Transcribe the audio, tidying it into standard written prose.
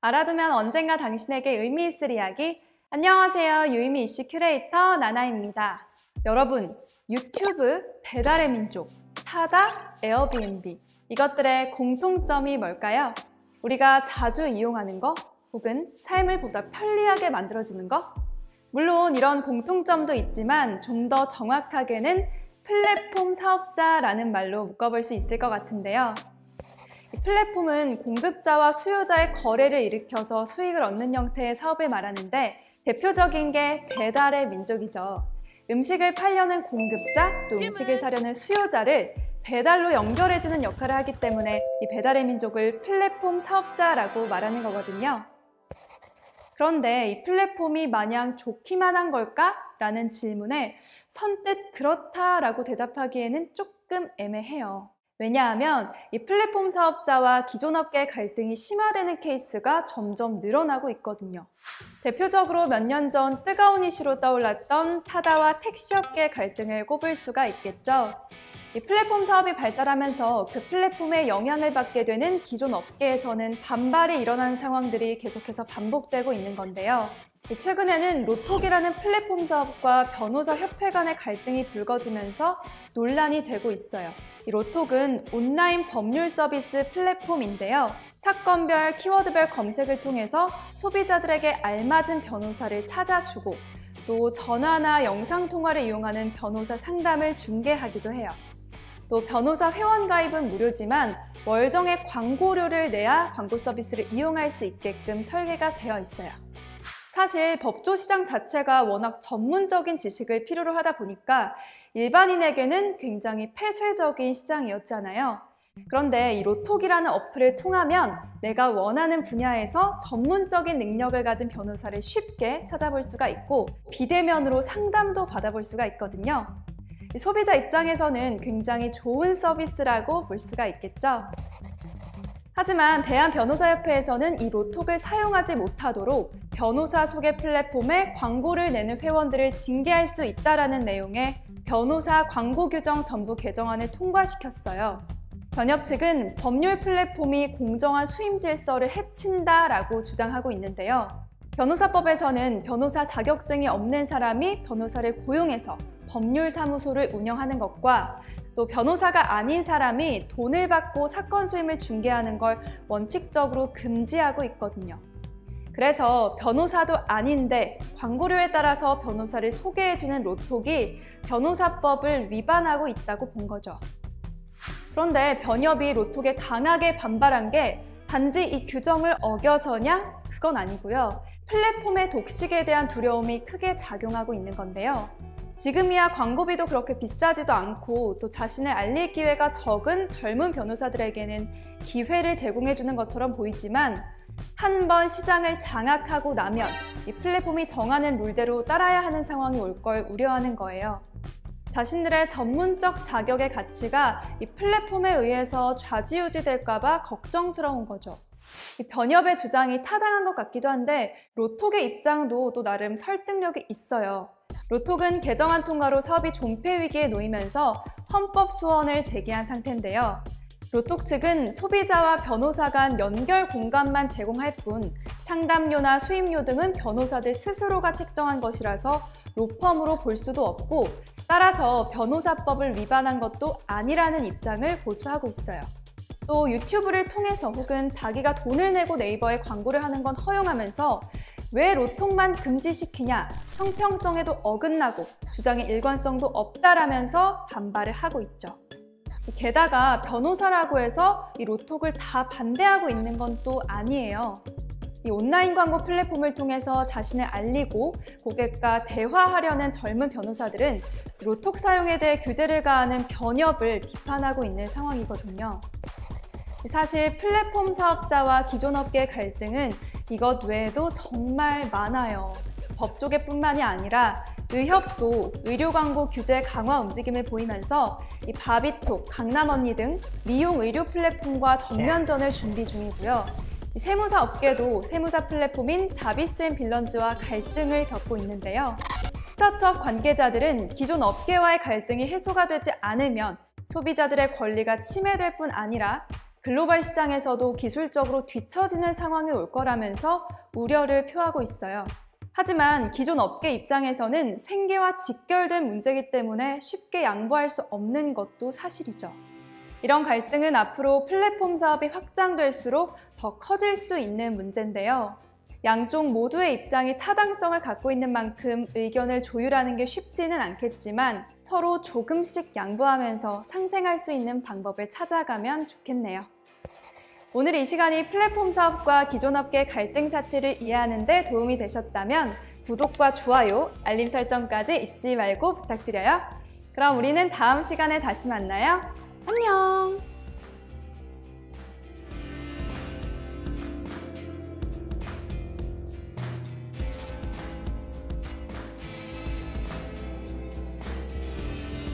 알아두면 언젠가 당신에게 의미 있을 이야기. 안녕하세요. 유의미 이슈 큐레이터 나나입니다. 여러분, 유튜브, 배달의 민족, 타다, 에어비앤비 이것들의 공통점이 뭘까요? 우리가 자주 이용하는 거 혹은 삶을 보다 편리하게 만들어주는 거? 물론 이런 공통점도 있지만 좀 더 정확하게는 플랫폼 사업자라는 말로 묶어볼 수 있을 것 같은데요. 이 플랫폼은 공급자와 수요자의 거래를 일으켜서 수익을 얻는 형태의 사업을 말하는데 대표적인 게 배달의 민족이죠. 음식을 팔려는 공급자, 또 음식을 사려는 수요자를 배달로 연결해주는 역할을 하기 때문에 이 배달의 민족을 플랫폼 사업자라고 말하는 거거든요. 그런데 이 플랫폼이 마냥 좋기만 한 걸까? 라는 질문에 선뜻 그렇다라고 대답하기에는 조금 애매해요. 왜냐하면 이 플랫폼 사업자와 기존 업계의 갈등이 심화되는 케이스가 점점 늘어나고 있거든요. 대표적으로 몇 년 전 뜨거운 이슈로 떠올랐던 타다와 택시업계의 갈등을 꼽을 수가 있겠죠. 이 플랫폼 사업이 발달하면서 그 플랫폼에 영향을 받게 되는 기존 업계에서는 반발이 일어나는 상황들이 계속해서 반복되고 있는 건데요. 최근에는 로톡이라는 플랫폼 사업과 변호사 협회 간의 갈등이 불거지면서 논란이 되고 있어요. 이 로톡은 온라인 법률 서비스 플랫폼인데요. 사건별, 키워드별 검색을 통해서 소비자들에게 알맞은 변호사를 찾아주고 또 전화나 영상통화를 이용하는 변호사 상담을 중개하기도 해요. 또 변호사 회원 가입은 무료지만 월정액 광고료를 내야 광고 서비스를 이용할 수 있게끔 설계가 되어 있어요. 사실 법조 시장 자체가 워낙 전문적인 지식을 필요로 하다 보니까 일반인에게는 굉장히 폐쇄적인 시장이었잖아요. 그런데 이 로톡이라는 어플을 통하면 내가 원하는 분야에서 전문적인 능력을 가진 변호사를 쉽게 찾아볼 수가 있고 비대면으로 상담도 받아볼 수가 있거든요. 소비자 입장에서는 굉장히 좋은 서비스라고 볼 수가 있겠죠. 하지만 대한변호사협회에서는 이 로톡을 사용하지 못하도록 변호사 소개 플랫폼에 광고를 내는 회원들을 징계할 수 있다는 내용의 변호사 광고 규정 전부 개정안을 통과시켰어요. 변협 측은 법률 플랫폼이 공정한 수임 질서를 해친다라고 주장하고 있는데요. 변호사법에서는 변호사 자격증이 없는 사람이 변호사를 고용해서 법률사무소를 운영하는 것과 또 변호사가 아닌 사람이 돈을 받고 사건 수임을 중개하는 걸 원칙적으로 금지하고 있거든요. 그래서 변호사도 아닌데 광고료에 따라서 변호사를 소개해주는 로톡이 변호사법을 위반하고 있다고 본 거죠. 그런데 변협이 로톡에 강하게 반발한 게 단지 이 규정을 어겨서냐? 그건 아니고요. 플랫폼의 독식에 대한 두려움이 크게 작용하고 있는 건데요. 지금이야 광고비도 그렇게 비싸지도 않고 또 자신을 알릴 기회가 적은 젊은 변호사들에게는 기회를 제공해주는 것처럼 보이지만 한 번 시장을 장악하고 나면 이 플랫폼이 정하는 룰대로 따라야 하는 상황이 올 걸 우려하는 거예요. 자신들의 전문적 자격의 가치가 이 플랫폼에 의해서 좌지우지 될까 봐 걱정스러운 거죠. 이 변협의 주장이 타당한 것 같기도 한데 로톡의 입장도 또 나름 설득력이 있어요. 로톡은 개정안 통과로 사업이 존폐 위기에 놓이면서 헌법 소원을 제기한 상태인데요. 로톡 측은 소비자와 변호사 간 연결 공간만 제공할 뿐 상담료나 수임료 등은 변호사들 스스로가 책정한 것이라서 로펌으로 볼 수도 없고 따라서 변호사법을 위반한 것도 아니라는 입장을 고수하고 있어요. 또 유튜브를 통해서 혹은 자기가 돈을 내고 네이버에 광고를 하는 건 허용하면서 왜 로톡만 금지시키냐, 형평성에도 어긋나고 주장의 일관성도 없다라면서 반발을 하고 있죠. 게다가 변호사라고 해서 이 로톡을 다 반대하고 있는 건 또 아니에요. 이 온라인 광고 플랫폼을 통해서 자신을 알리고 고객과 대화하려는 젊은 변호사들은 로톡 사용에 대해 규제를 가하는 변협을 비판하고 있는 상황이거든요. 사실 플랫폼 사업자와 기존 업계의 갈등은 이것 외에도 정말 많아요. 법조계뿐만이 아니라 의협도 의료 광고 규제 강화 움직임을 보이면서 이 바비톡, 강남언니 등 미용 의료 플랫폼과 전면전을 준비 중이고요. 이 세무사 업계도 세무사 플랫폼인 자비스앤빌런즈와 갈등을 겪고 있는데요. 스타트업 관계자들은 기존 업계와의 갈등이 해소가 되지 않으면 소비자들의 권리가 침해될 뿐 아니라 글로벌 시장에서도 기술적으로 뒤처지는 상황이 올 거라면서 우려를 표하고 있어요. 하지만 기존 업계 입장에서는 생계와 직결된 문제이기 때문에 쉽게 양보할 수 없는 것도 사실이죠. 이런 갈등은 앞으로 플랫폼 사업이 확장될수록 더 커질 수 있는 문제인데요. 양쪽 모두의 입장이 타당성을 갖고 있는 만큼 의견을 조율하는 게 쉽지는 않겠지만 서로 조금씩 양보하면서 상생할 수 있는 방법을 찾아가면 좋겠네요. 오늘 이 시간이 플랫폼 사업과 기존 업계의 갈등 사태를 이해하는 데 도움이 되셨다면 구독과 좋아요, 알림 설정까지 잊지 말고 부탁드려요. 그럼 우리는 다음 시간에 다시 만나요. 안녕!